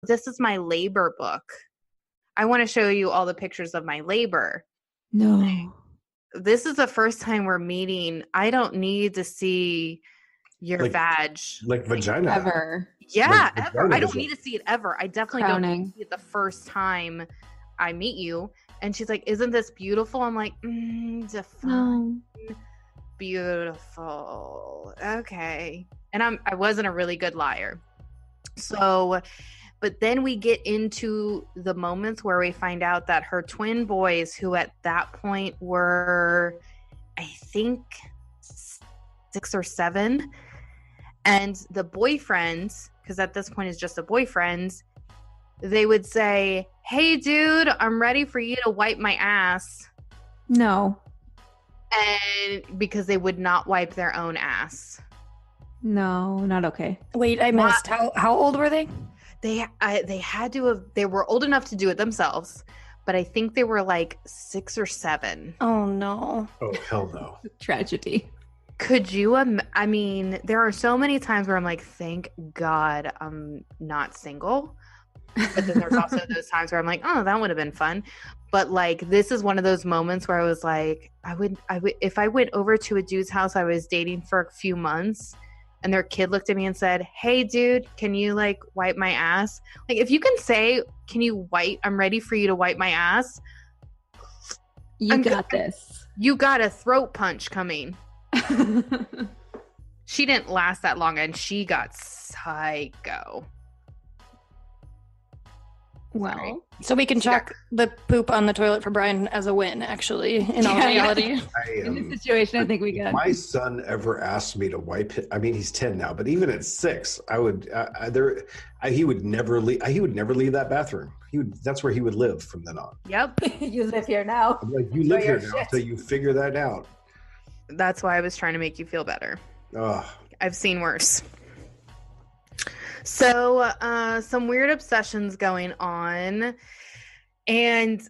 this is my labor book. I want to show you all the pictures of my labor. No. This is the first time we're meeting. I don't need to see your vag. Like vagina. Ever. Yeah, Like ever. I don't need to see it ever. I definitely don't need to see it the first time I meet you. And she's like, isn't this beautiful? I'm like, define. No. Beautiful. Okay. And I wasn't a really good liar. So, but then we get into the moments where we find out that her twin boys, who at that point were, I think, 6 or 7, and the boyfriends, because at this point it's just the boyfriends, they would say, hey, dude, I'm ready for you to wipe my ass. No. And because they would not wipe their own ass. No, not okay. Wait, I missed. How old were they? They had to have. They were old enough to do it themselves, but I think they were like 6 or 7. Oh no! Oh hell no! Tragedy. Could you? I mean, there are so many times where I'm like, thank God I'm not single. But then there's also those times where I'm like, oh, that would have been fun. But like, this is one of those moments where I was like, I would, if I went over to a dude's house I was dating for a few months, and their kid looked at me and said, hey, dude, can you like wipe my ass? Like, if you can say, can you wipe? I'm ready for you to wipe my ass. You got this. You got a throat punch coming. She didn't last that long, and she got psycho. Well, so we can chalk the poop on the toilet for Brian as a win, actually, in all reality. In this situation, I think we got. If my son ever asked me to wipe it, I mean, he's 10 now, but even at 6, I would. He would never leave. He would never leave that bathroom. That's where he would live from then on. Yep. You live here now. I'm like, you live here now until you figure that out. That's why I was trying to make you feel better. Ugh. I've seen worse. So, some weird obsessions going on. And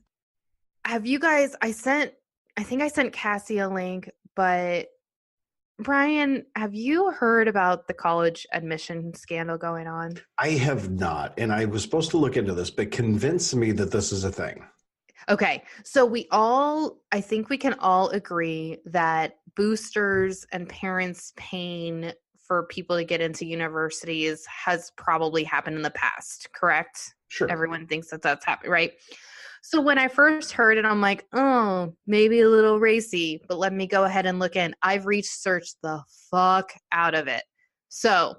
have you guys, I think I sent Cassie a link, but Brian, have you heard about the college admission scandal going on? I have not. And I was supposed to look into this, but convince me that this is a thing. Okay. So I think we can all agree that boosters and parents paying for people to get into universities has probably happened in the past, correct? Sure. Everyone thinks that that's happened, right? So when I first heard it, I'm like, oh, maybe a little racy, but let me go ahead and look in. I've researched the fuck out of it. So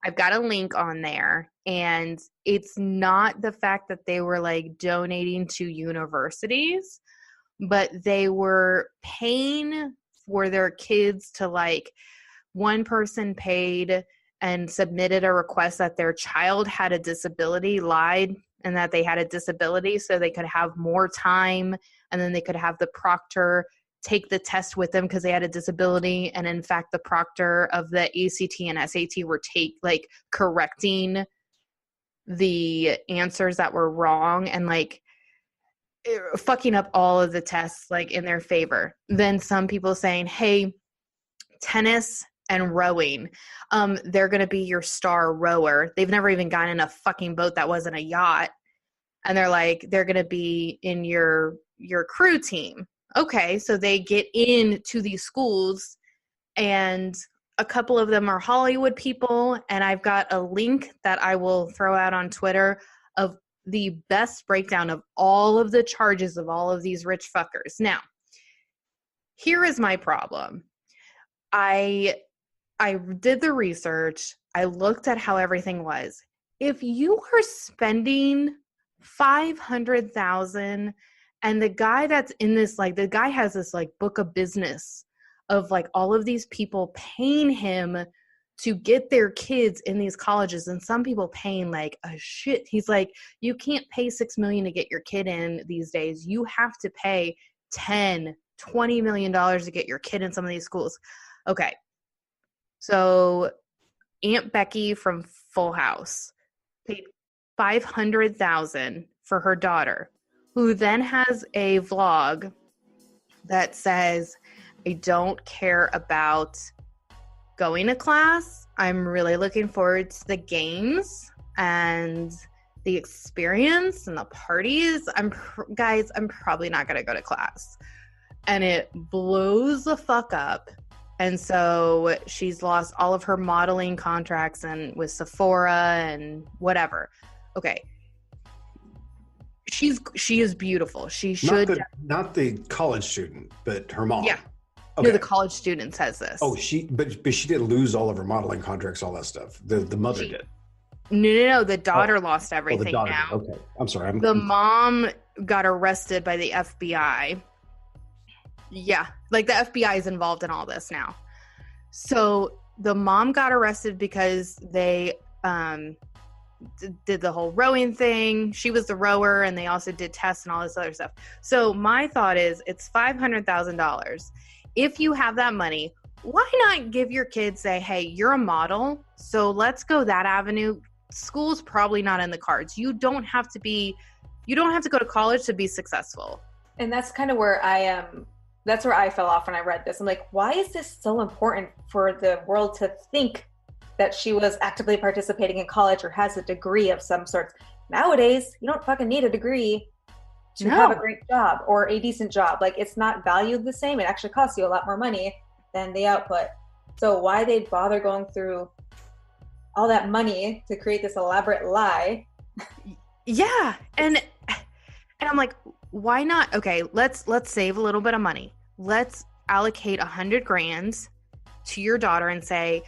I've got a link on there, and it's not the fact that they were like donating to universities, but they were paying for their kids to like, one person paid and submitted a request that their child had a disability, lied, and that they had a disability so they could have more time, and then they could have the proctor take the test with them because they had a disability. And in fact, the proctor of the ACT and SAT were correcting the answers that were wrong and like fucking up all of the tests like in their favor. Then some people saying, hey, tennis and rowing, they're going to be your star rower. They've never even gotten in a fucking boat that wasn't a yacht. And they're like, they're going to be in your crew team. Okay, so they get into these schools, and a couple of them are Hollywood people, and I've got a link that I will throw out on Twitter of the best breakdown of all of the charges of all of these rich fuckers. Now, here is my problem. I did the research. I looked at how everything was. If you are spending $500,000 and the guy that's in this, like the guy has this like book of business of like all of these people paying him to get their kids in these colleges, and some people paying like a shit. He's like, you can't pay $6 million to get your kid in these days. You have to pay $10-20 million to get your kid in some of these schools. Okay. So Aunt Becky from Full House paid $500,000 for her daughter, who then has a vlog that says, I don't care about going to class. I'm really looking forward to the games, and the experience and the parties, guys, I'm probably not going to go to class. And it blows the fuck up. And so she's lost all of her modeling contracts and with Sephora and whatever. Okay. She is beautiful. She should not the college student, but her mom. Yeah. Okay. No, the college student says this. Oh, but she did lose all of her modeling contracts, all that stuff. The mother did. No. The daughter lost everything now. Did. Okay. I'm sorry. The mom got arrested by the FBI. Yeah. Like the FBI is involved in all this now. So the mom got arrested because they did the whole rowing thing. She was the rower and they also did tests and all this other stuff. So my thought is it's $500,000. If you have that money, why not give your kids, say, hey, you're a model, so let's go that avenue. School's probably not in the cards. You don't have to go to college to be successful. And that's kind of where I am. That's where I fell off when I read this. I'm like, why is this so important for the world to think that she was actively participating in college or has a degree of some sort? Nowadays, you don't fucking need a degree to have a great job or a decent job. Like, it's not valued the same. It actually costs you a lot more money than the output. So why they'd bother going through all that money to create this elaborate lie? Yeah. And I'm like, why not? Okay, let's save a little bit of money. Let's allocate $100,000 to your daughter and say,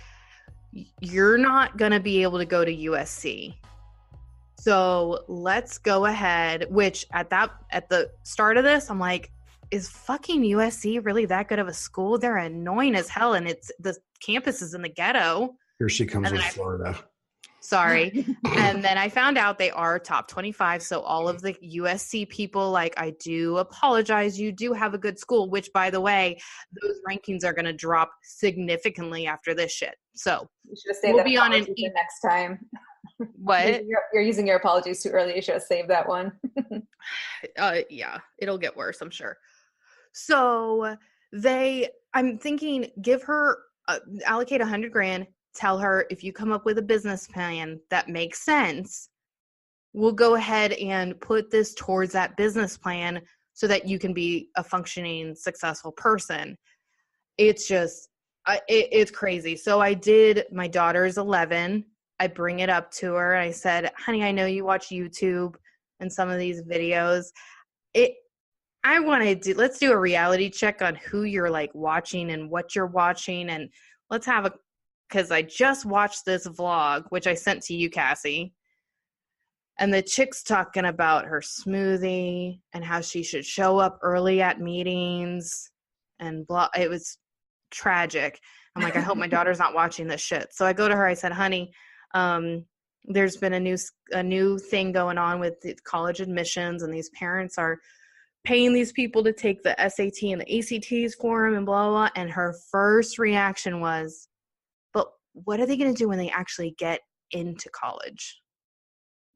you're not going to be able to go to USC. So let's go ahead, which at the start of this, I'm like, is fucking USC really that good of a school? They're annoying as hell. And the campus is in the ghetto. Here she comes with Florida. Sorry. And then I found out they are top 25. So all of the USC people, like, I do apologize. You do have a good school, which, by the way, those rankings are going to drop significantly after this shit. So you should have saved we'll that be on an next time. What? You're using your apologies too early. You should have saved that one. Yeah, it'll get worse, I'm sure. So I'm thinking, give her, allocate $100,000. Tell her, if you come up with a business plan that makes sense, we'll go ahead and put this towards that business plan so that you can be a functioning, successful person. It's just, it's crazy. So my daughter's 11. I bring it up to her. I said, honey, I know you watch YouTube and some of these videos. Let's do a reality check on who you're like watching and what you're watching. And let's have because I just watched this vlog, which I sent to you, Cassie. And the chick's talking about her smoothie and how she should show up early at meetings and blah. It was tragic. I'm like, I hope my daughter's not watching this shit. So I go to her. I said, honey, there's been a new thing going on with the college admissions, and these parents are paying these people to take the SAT and the ACTs for them and blah, blah, blah. And her first reaction was, but what are they going to do when they actually get into college?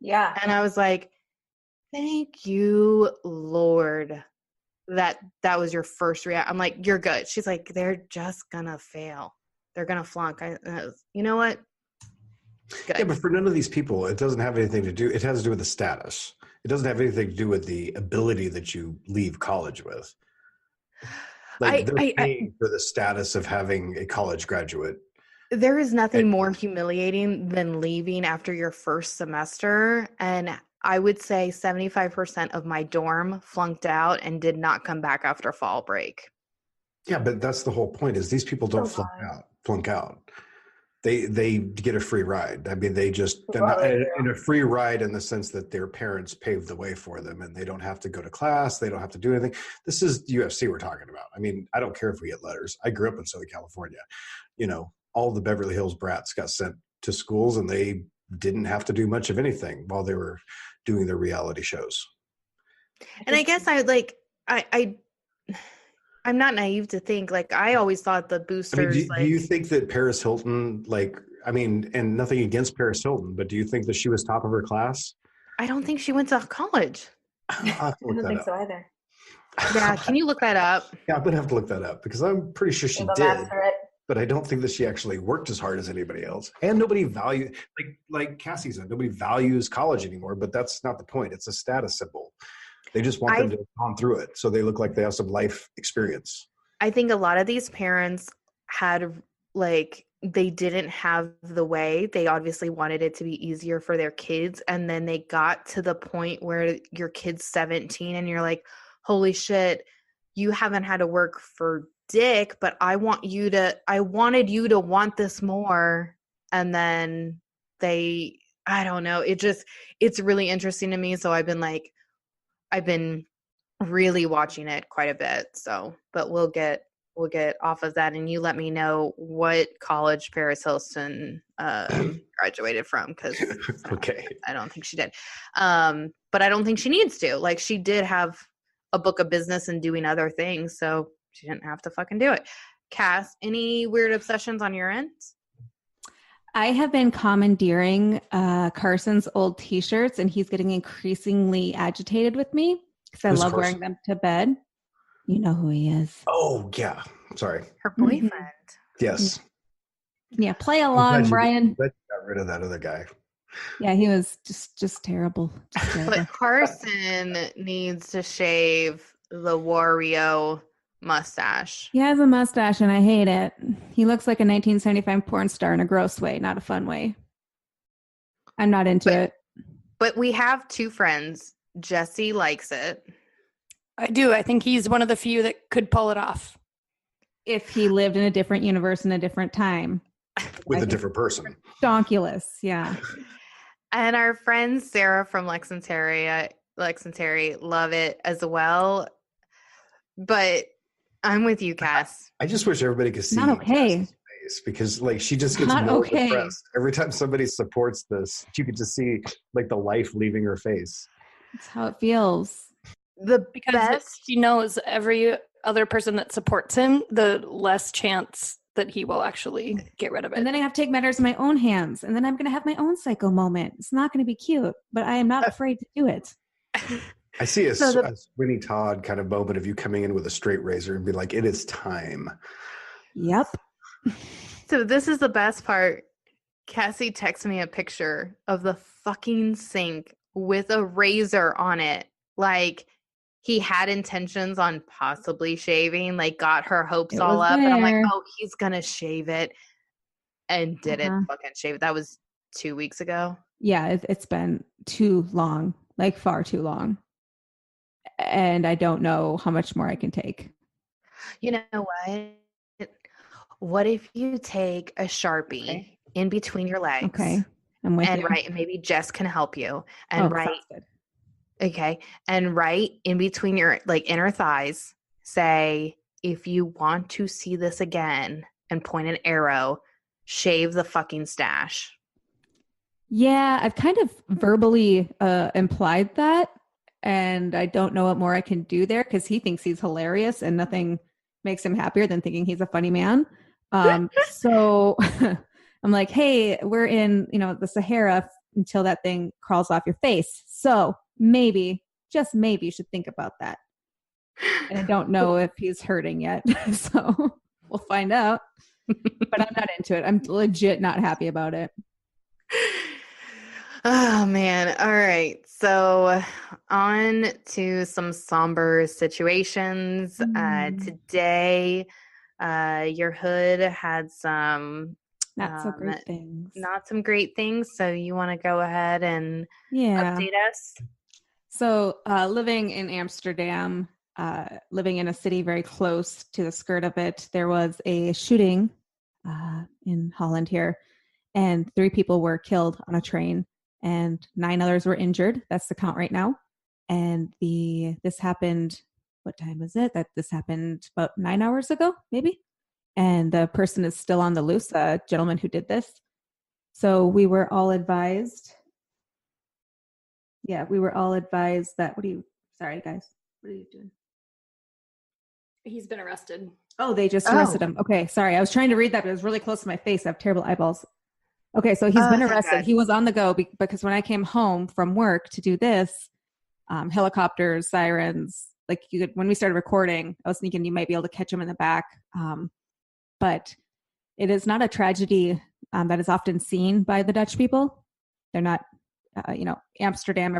Yeah. And I was like, thank you, Lord, that was your first reaction. I'm like, you're good. She's like, they're just going to fail. They're going to flunk. You know what? Good. Yeah, but for none of these people, it doesn't have anything to do. It has to do with the status. It doesn't have anything to do with the ability that you leave college with. Like, they're paying for the status of having a college graduate. There is nothing more humiliating than leaving after your first semester. And I would say 75% of my dorm flunked out and did not come back after fall break. Yeah, but that's the whole point, is these people don't flunk out. They get a free ride. I mean, in a free ride in the sense that their parents paved the way for them, and they don't have to go to class. They don't have to do anything. This is UFC we're talking about. I mean, I don't care if we get letters. I grew up in Southern California. You know, all the Beverly Hills brats got sent to schools, and they didn't have to do much of anything while they were doing their reality shows. And I guess I'm not naive to think, like, I always thought the boosters. Do you think that Paris Hilton, and nothing against Paris Hilton, but do you think that she was top of her class? I don't think she went to college. I don't think so either. Yeah, can you look that up? Yeah, I'm going to have to look that up because I'm pretty sure she did. but I don't think that she actually worked as hard as anybody else. And nobody values, like Cassie said, nobody values college anymore, but that's not the point. It's a status symbol. They just want them to have gone through it, so they look like they have some life experience. I think a lot of these parents had, like, they didn't have the way. They obviously wanted it to be easier for their kids, and then they got to the point where your kid's 17 and you're like, holy shit, you haven't had to work for dick, but I wanted you to want this more. And then I don't know, it's really interesting to me. So I've been really watching it quite a bit. So, but we'll get off of that, and you let me know what college Paris Hilton graduated from, because okay, I don't think she did. But I don't think she needs to. Like, she did have a book of business and doing other things, so she didn't have to fucking do it. Cass, any weird obsessions on your end? I have been commandeering Carson's old t-shirts, and he's getting increasingly agitated with me because I Who's love Carson? wearing them to bed. You know who he is. Oh, yeah. Sorry. Her boyfriend. Yes. Yeah, play along, Brian. But got rid of that other guy. Yeah, he was just terrible. Just terrible. But Carson needs to shave the Wario mustache. He has a mustache, and I hate it. He looks like a 1975 porn star in a gross way, not a fun way. I'm not into it. But we have two friends. Jesse likes it. I do. I think he's one of the few that could pull it off. If he lived in a different universe in a different time. With a different person. Donkulous, yeah. And our friend Sarah from Lex and Terry love it as well. But I'm with you, Cass. I just wish everybody could see Not okay. Cass's face, because like she just gets Not more okay. depressed every time somebody supports this. You could just see like the life leaving her face. That's how it feels. Because best he knows every other person that supports him, the less chance that he will actually get rid of it. And then I have to take matters in my own hands. And then I'm going to have my own psycho moment. It's not going to be cute, but I am not afraid to do it. I see a Sweeney Todd kind of moment of you coming in with a straight razor and be like, it is time. Yep. So this is the best part. Cassie texted me a picture of the fucking sink with a razor on it. Like, he had intentions on possibly shaving, like got her hopes all up. And I'm like, oh, he's going to shave it. And didn't fucking shave it. That was 2 weeks ago. Yeah, it's been too long, like far too long. And I don't know how much more I can take. You know what? What if you take a Sharpie in between your legs? Okay. I'm with you. And maybe Jess can help you. And sounds good. Okay. And right in between your like inner thighs, say, if you want to see this again, and point an arrow, shave the fucking stash. Yeah, I've kind of verbally implied that. And I don't know what more I can do there, because he thinks he's hilarious and nothing makes him happier than thinking he's a funny man. So I'm like, hey, we're in, the Sahara until that thing crawls off your face. So maybe, just maybe, you should think about that. And I don't know if he's hurting yet. So we'll find out. But I'm not into it. I'm legit not happy about it. Oh, man. All right. So on to some somber situations. Today, your hood had some not so great things. Not some great things. So you want to go ahead and update us? So living in Amsterdam, living in a city very close to the skirt of it, there was a shooting in Holland here, and 3 people were killed on a train and 9 others were injured. That's the count right now. And this happened, what time was it? This happened about 9 hours ago, maybe. And the person is still on the loose, a gentleman who did this. So we were all advised. Yeah, we were all advised that, sorry guys, what are you doing? He's been arrested. Oh, they just arrested him. Okay, sorry. I was trying to read that, but it was really close to my face. I have terrible eyeballs. Okay, so he's been arrested. He was on the go because when I came home from work to do this, helicopters, sirens, when we started recording, I was thinking you might be able to catch him in the back. But It is not a tragedy that is often seen by the Dutch people. They're not, Amsterdam,